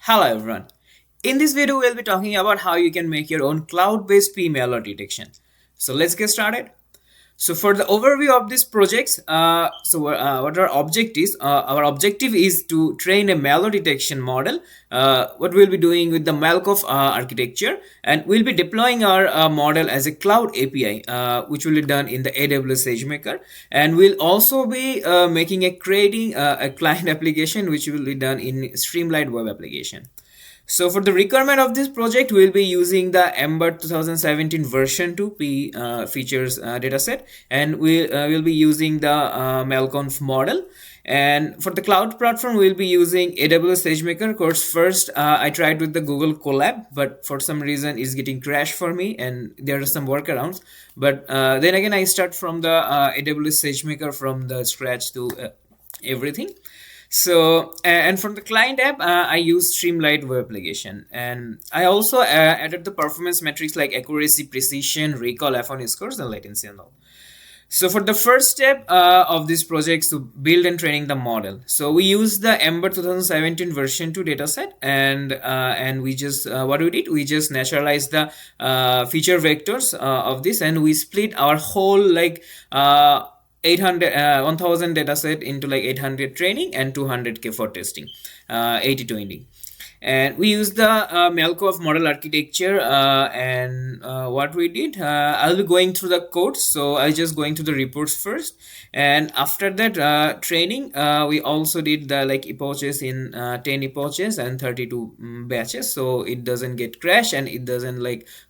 Hello everyone. In this video, we'll be talking about how you can make your own cloud-based malware detection. So let's get started. So for the overview of these projects, what our objective is to train a malware detection model. What we'll be doing with the Malkoff architecture, and we'll be deploying our model as a cloud API, which will be done in the AWS SageMaker, and we'll also be creating a client application, which will be done in Streamlit web application. So for the requirement of this project, we'll be using the Ember 2017 version 2 features dataset, and we'll be using the Malconf model. And for the cloud platform, we'll be using AWS SageMaker. Of course, first I tried with the Google Colab, but for some reason it's getting crashed for me, and there are some workarounds. But then again, I start from the AWS SageMaker from the scratch to everything. So and from the client app, I use Streamlit web application, and I also added the performance metrics like accuracy, precision, recall, F1 scores, and latency and all. So for the first step of this project is to build and training the model. So we use the Ember 2017 version 2 dataset, and we just what we did, we just naturalized the feature vectors of this, and we split our whole 1000 dataset into like 800 training and 200K for testing, 80/20. And we use the Malkoff model architecture, and what we did, I'll be going through the code. So I'll just going to the reports first, and after that training, we also did the epochs in 10 epochs and 32 batches, so it doesn't get crash and it doesn't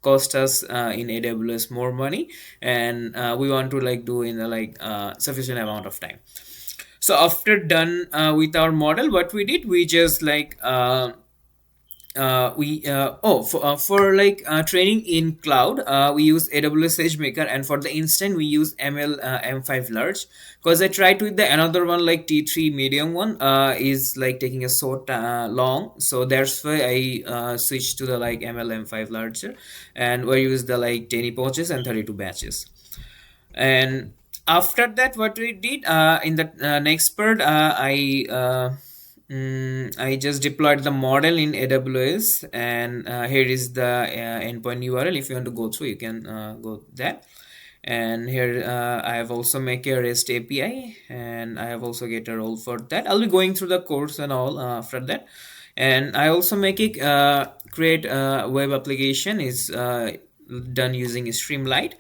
cost us in AWS more money, and we want to do in a sufficient amount of time. So after done with our model, what we did, we just training in cloud, we use AWS SageMaker, and for the instant we use ML M5 large, because I tried with the another one like T3 medium one is taking a so long, so that's why I switched to the ML M5 larger, and we use the 10 epochs and 32 batches. And after that, what we did in the next part, I just deployed the model in AWS, and here is the endpoint URL. If you want to go through, you can go there. And here I have also make a REST API, and I have also get a role for that. I'll be going through the course and all after that. And I also make it create a web application is done using Streamlit.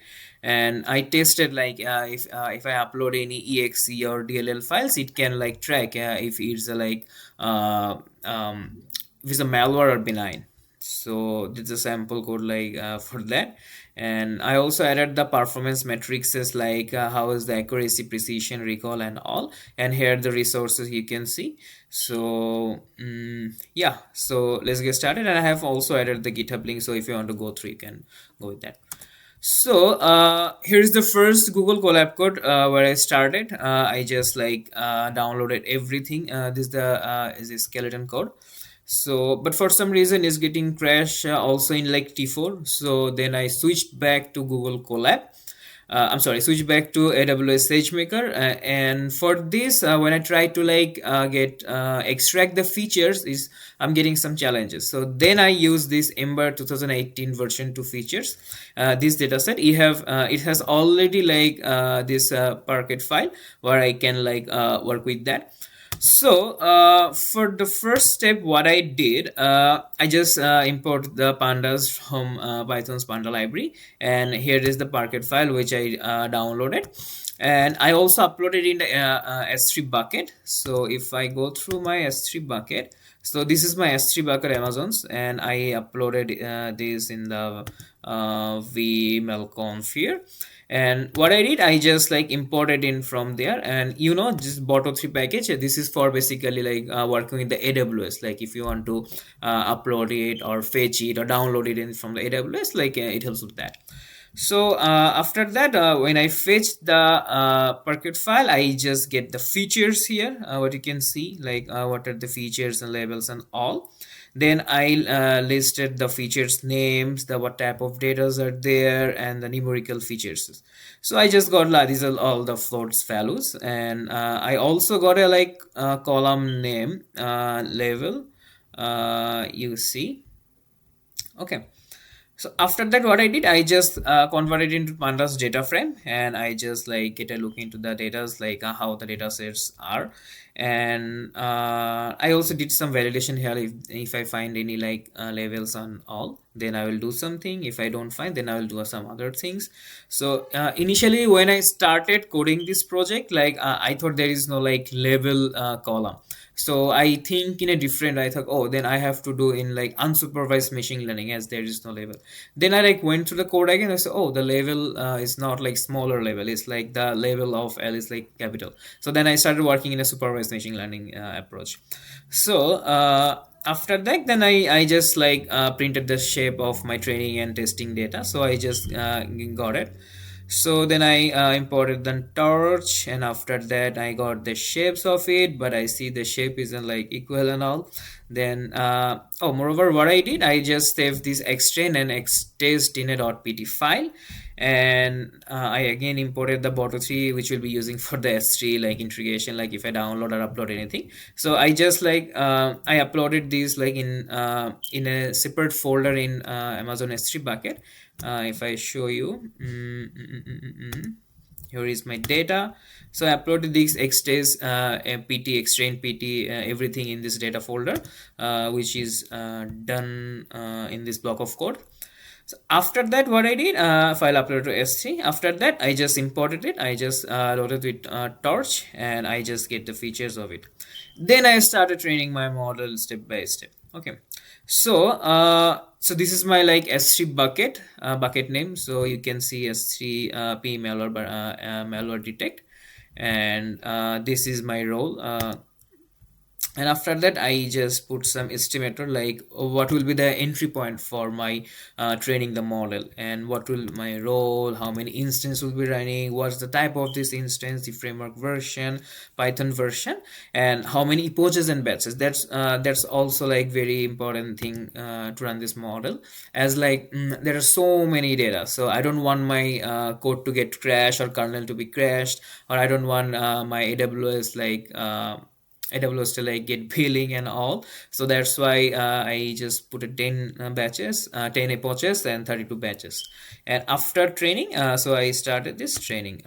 And I tested if I upload any exe or DLL files, it can track if it's if it's a malware or benign. So this is a sample code for that. And I also added the performance metrics as how is the accuracy, precision, recall, and all. And here the resources you can see. So yeah, so let's get started. And I have also added the GitHub link, so if you want to go through, you can go with that. So here's the first Google Colab code where I started. I just downloaded everything. This is a skeleton code. So but for some reason it's getting crash also in T4. So then I switched back to Google Colab. Switch back to AWS SageMaker, and for this, when I try to extract the features, I'm getting some challenges. So then I use this Ember 2018 version 2 features. This dataset, it has already this Parquet file where I can work with that. So for the first step, what I did, I just import the pandas from Python's panda library, and here is the Parquet file which I downloaded, and I also uploaded in the S3 bucket. So if I go through my S3 bucket, so this is my S3 bucket Amazon's, and I uploaded this in the vmalconf here. And what I did, I just imported in from there, and just Boto3 package. This is for basically working with the AWS. If you want to upload it or fetch it or download it in from the AWS, it helps with that. So after that, when I fetch the Parquet file, I just get the features here. What you can see, what are the features and labels and all. Then I listed the features names, what type of data are there, and the numerical features. So I just got these are all the floats values, and I also got a column name level you see. Okay. So after that, what I did, I just converted into pandas data frame, and I just like get a look into the data, like how the data sets are. And I also did some validation here. If I find any like labels on all, then I will do something. If I don't find, then I will do some other things. So initially when I started coding this project, like I thought there is no like label column. So I think in a different, I thought, oh, then I have to do in like unsupervised machine learning, as there is no label. Then I like went to the code again. I said, oh, the label is not like smaller label. It's like the label of L is like capital. So then I started working in a supervised machine learning approach. So after that, then I just like printed the shape of my training and testing data. So I just got it. So then I imported the torch, and after that I got the shapes of it, but I see the shape isn't like equal and all. Then oh, moreover, what I did, I just saved this xtrain and xtest in a .pt file, and I again imported the Boto3, which we'll be using for the S3 like integration, like if I download or upload anything. So I just like I uploaded these like in a separate folder in Amazon S3 bucket. If I show you, here is my data. So I uploaded this xtest, pt, xtrain pt, everything in this data folder, which is done in this block of code. So after that, what I did, file upload to S3. After that, I just imported it. I just loaded with torch, and I just get the features of it. Then I started training my model step by step. Okay. So so this is my like S3 bucket name. So you can see S3 p malware malware detect, and this is my role. And after that, I just put some estimator, like what will be the entry point for my training the model, and what will my role, how many instance will be running, what's the type of this instance, the framework version, Python version, and how many epochs and batches. That's also like very important thing to run this model, as like there are so many data. So I don't want my code to get crashed, or kernel to be crashed, or I don't want my AWS like AWS to like get billing and all. So that's why I just put a 10 batches, 10 epochs and 32 batches. And after training, so I started this training.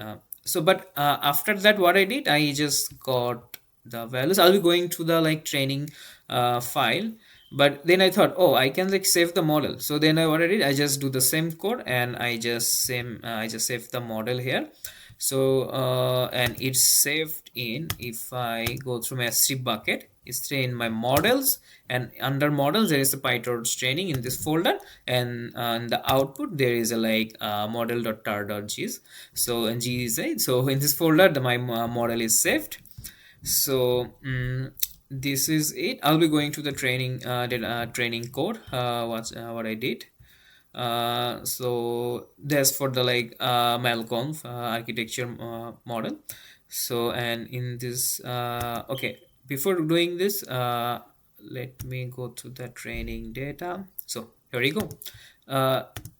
But after that, what I did, I just got the values. I'll be going to the like training file. But then I thought, oh, I can like save the model. So then what I did, I just do the same code, and I just save the model here. So and it's saved in, if I go through my S3 bucket, it's in my models, and under models there is a PyTorch training in this folder, and in the output there is a like model.tar.gis. So and gis, so in this folder my model is saved. So this is it. I'll be going to the training training code, what I did. So that's for the like malconf architecture model. So and in this okay, before doing this, let me go to the training data. So here we go.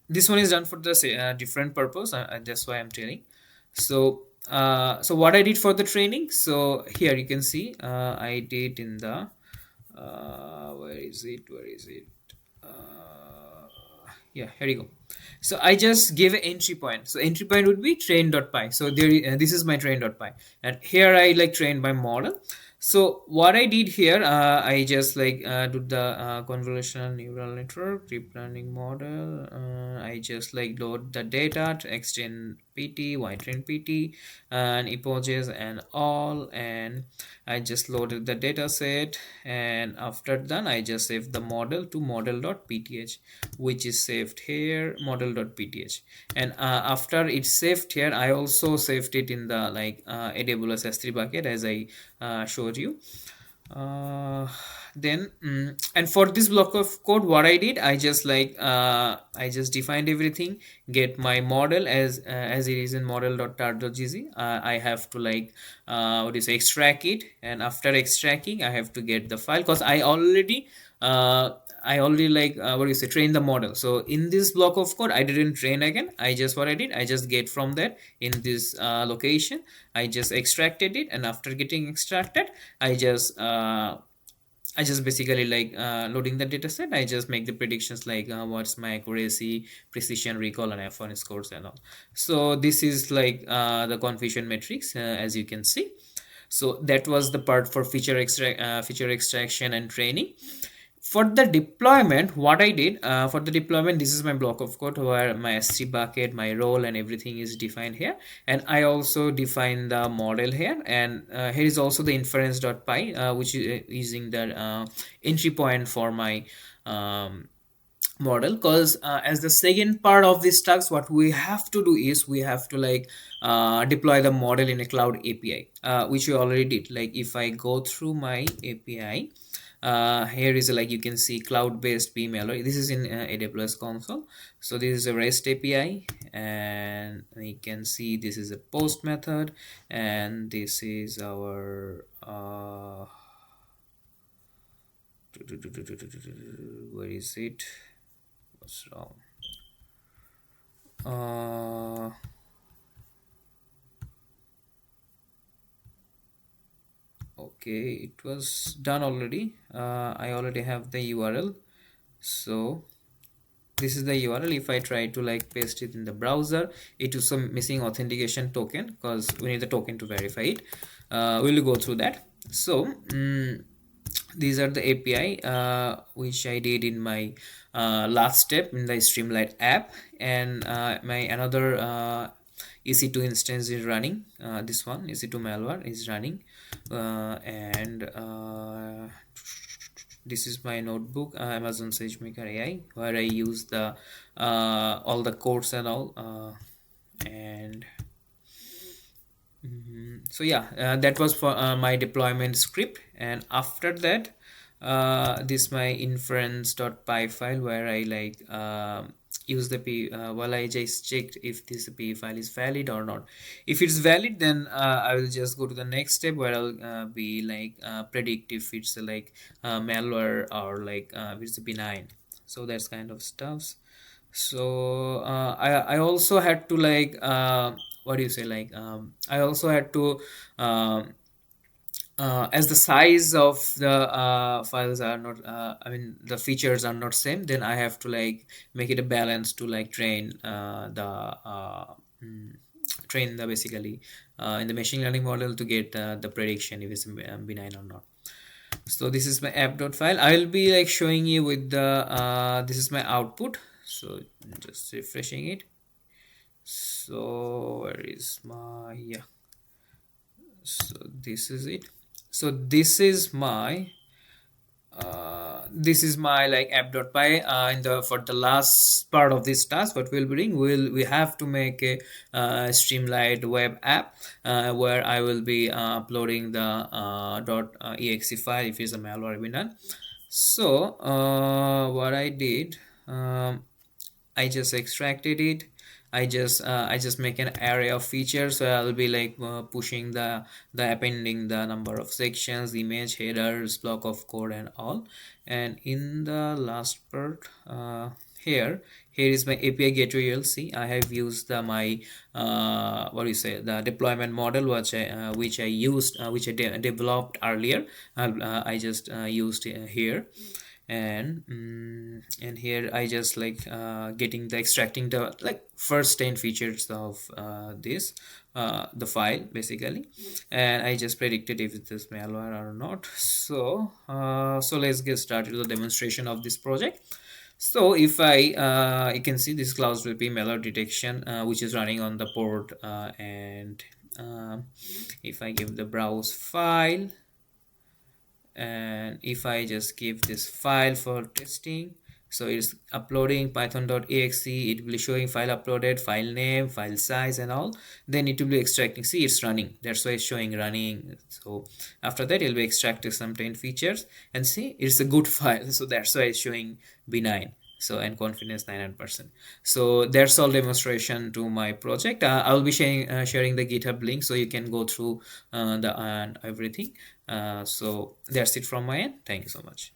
This one is done for the different purpose, that's why I'm telling. So so what I did for the training, so here you can see I did in the where is it yeah, here you go. So I just gave an entry point. So entry point would be train.py. So there this is my train.py, and here I like train my model. So what I did here, I just like do the convolutional neural network deep learning model. I just like load the data to extend pt, ytrain pt, and epochs and all, and I just loaded the data set, and after done I just saved the model to model.pth, which is saved here, model.pth. And after it's saved here, I also saved it in the like AWS S3 bucket, as I showed you. Then and for this block of code, what I did, I just like I just defined everything, get my model as it is in model.tar.gz. I have to like what is extract it, and after extracting I have to get the file, because I already like what do you say, train the model. So in this block of code I didn't train again. I just what I did, I just get from that in this location, I just extracted it, and after getting extracted I just I just basically like loading the data set. I just make the predictions like what's my accuracy, precision, recall, and F1 scores and all. So this is like the confusion matrix, as you can see. So that was the part for feature extraction and training. For the deployment, what I did for the deployment, this is my block of code where my S3 bucket, my role, and everything is defined here. And I also define the model here. And here is also the inference.py, which is using the entry point for my model. Because as the second part of this task, what we have to do is we have to like deploy the model in a cloud API, which we already did. Like if I go through my API, here is like you can see cloud-based Malware. This is in AWS console. So this is a REST API, and you can see this is a post method, and this is our where is it? What's wrong? Okay, it was done already. I already have the URL. So this is the URL. If I try to like paste it in the browser, it is some missing authentication token because we need the token to verify it. We'll go through that. So these are the API which I did in my last step in the Streamlit app, and my another EC2 instance is running. This one EC2 malware is running, and this is my notebook, Amazon SageMaker AI, where I use the all the codes and all, and so yeah, that was for my deployment script. And after that, this my inference.py file where I like use the p while I just checked if this p file is valid or not. If it's valid, then I will just go to the next step where I'll be like predict if it's like malware or like if it's benign. So that's kind of stuffs. So I also had to like what do you say, like I also had to as the size of the files are not I mean the features are not same, then I have to like make it a balance to like train train the basically in the machine learning model to get the prediction if it's benign or not. So this is my app.file. I will be like showing you with the this is my output. So just refreshing it. So where is my, yeah, so this is it. So this is my like app.py. In the for the last part of this task, what we'll be doing, we have to make a Streamlit web app where I will be uploading the .exe file if it's a malware been done. So what I did, I just extracted it. I just make an array of features. So I'll be like pushing the appending the number of sections, image, headers, block of code, and all. And in the last part, here is my API gateway. You'll see I have used my what do you say, the deployment model which I used which I developed earlier. I just used here. And here I just like getting the extracting the like first 10 features of this the file basically, and I just predicted if it is malware or not. So so let's get started with the demonstration of this project. So if I you can see this cloud will be malware detection which is running on the port, and if I give the browse file, and if I just give this file for testing, so it's uploading python.exe, it will be showing file uploaded, file name, file size, and all. Then it will be extracting. See, it's running, that's why it's showing running. So after that it'll be extracting some 10 features, and see, it's a good file, so that's why it's showing benign. So and confidence 99%. So that's all demonstration to my project. I will be sharing the GitHub link so you can go through the and everything. So that's it from my end. Thank you so much.